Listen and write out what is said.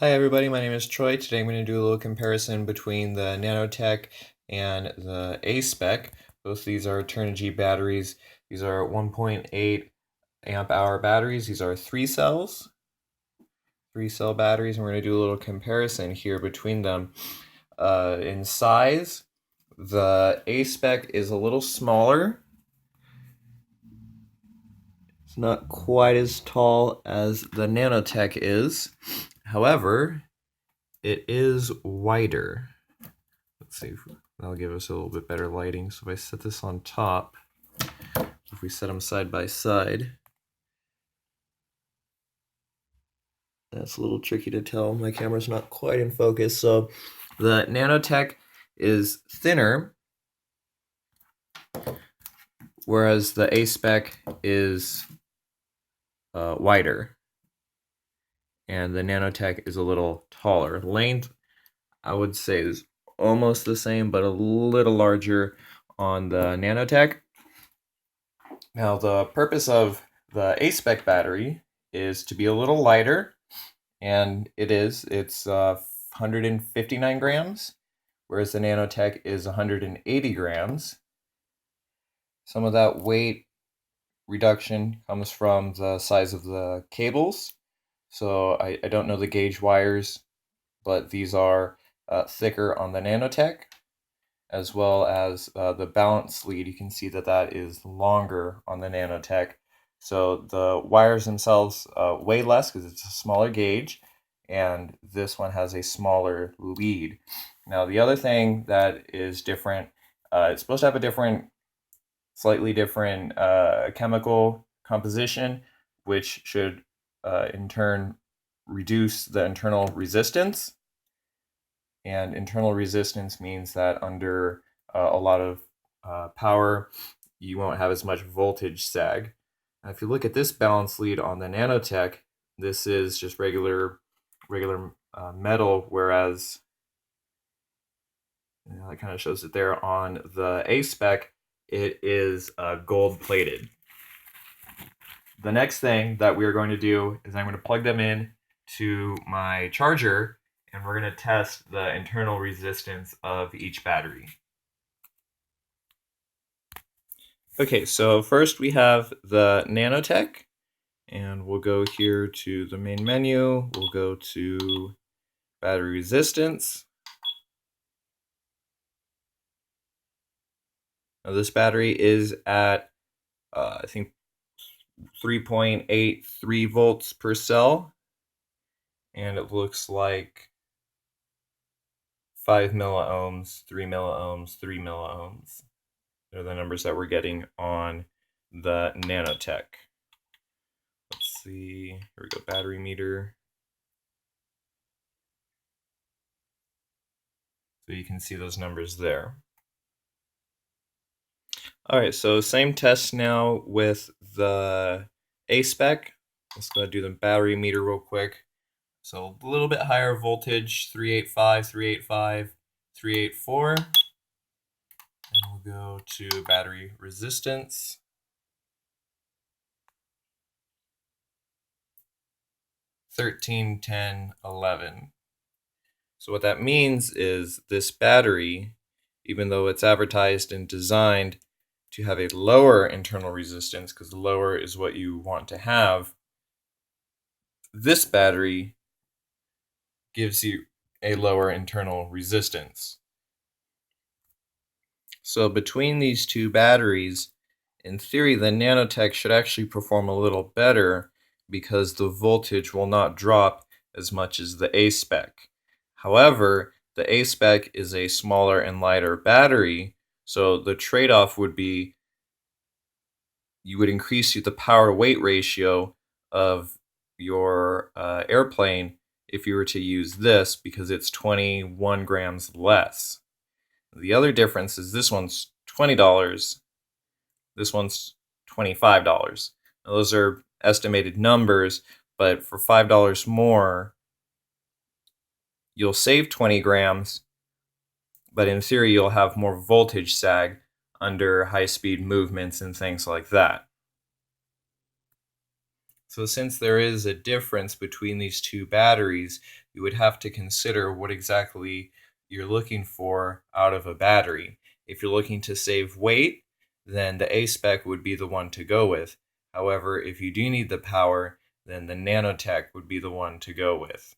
Hi everybody, my name is Troy. Today I'm going to do a little comparison between the Nano-tech and the a-spec. Both these are Turnigy batteries. These are 1.8 amp hour batteries. These are 3 cell batteries, and we're going to do a little comparison here between them. In size, the a-spec is a little smaller. It's not quite as tall as the Nano-tech is. However, it is wider. Let's see if that'll give us a little bit better lighting. So if I set this on top, if we set them side by side, that's a little tricky to tell. My camera's not quite in focus. So the Nano-tech is thinner, whereas the a-spec is wider. And the Nano-tech is a little taller. Length, I would say, is almost the same, but a little larger on the Nano-tech. Now, the purpose of the a-spec battery is to be a little lighter, and it's 159 grams, whereas the Nano-tech is 180 grams. Some of that weight reduction comes from the size of the cables. So I don't know the gauge wires, but these are thicker on the Nano-tech, as well as the balance lead. You can see that that is longer on the Nano-tech. So the wires themselves weigh less because it's a smaller gauge, and this one has a smaller lead. Now the other thing that is different, it's supposed to have a slightly different chemical composition, which should in turn reduce the internal resistance. And internal resistance means that under a lot of power, you won't have as much voltage sag. Now, if you look at this balance lead on the Nano-tech, this is just regular metal, whereas that kind of shows it there on the a-spec, it is gold plated. The next thing that we're going to do is I'm going to plug them in to my charger, and we're going to test the internal resistance of each battery. Okay, so first we have the Nano-tech, and we'll go here to the main menu. We'll go to battery resistance. Now this battery is at, I think, 3.83 volts per cell, and it looks like 5 milliohms, 3 milliohms, 3 milliohms. They're the numbers that we're getting on the Nano-tech. Let's see, here we go, battery meter. So you can see those numbers there. All right, so same test now with the a-spec. Let's go ahead and do the battery meter real quick. So a little bit higher voltage, 385, 385, 384. And we'll go to battery resistance. 13, 10, 11. So what that means is this battery, even though it's advertised and designed to have a lower internal resistance, because lower is what you want to have, this battery gives you a lower internal resistance. So between these two batteries, in theory, the Nano-tech should actually perform a little better because the voltage will not drop as much as the a-spec. However, the a-spec is a smaller and lighter battery, so the trade-off would be you would increase the power-weight ratio of your airplane if you were to use this because it's 21 grams less. The other difference is this one's $20, this one's $25. Now, those are estimated numbers, but for $5 more, you'll save 20 grams, but in theory, you'll have more voltage sag under high-speed movements and things like that. So since there is a difference between these two batteries, you would have to consider what exactly you're looking for out of a battery. If you're looking to save weight, then the a-spec would be the one to go with. However, if you do need the power, then the Nano-tech would be the one to go with.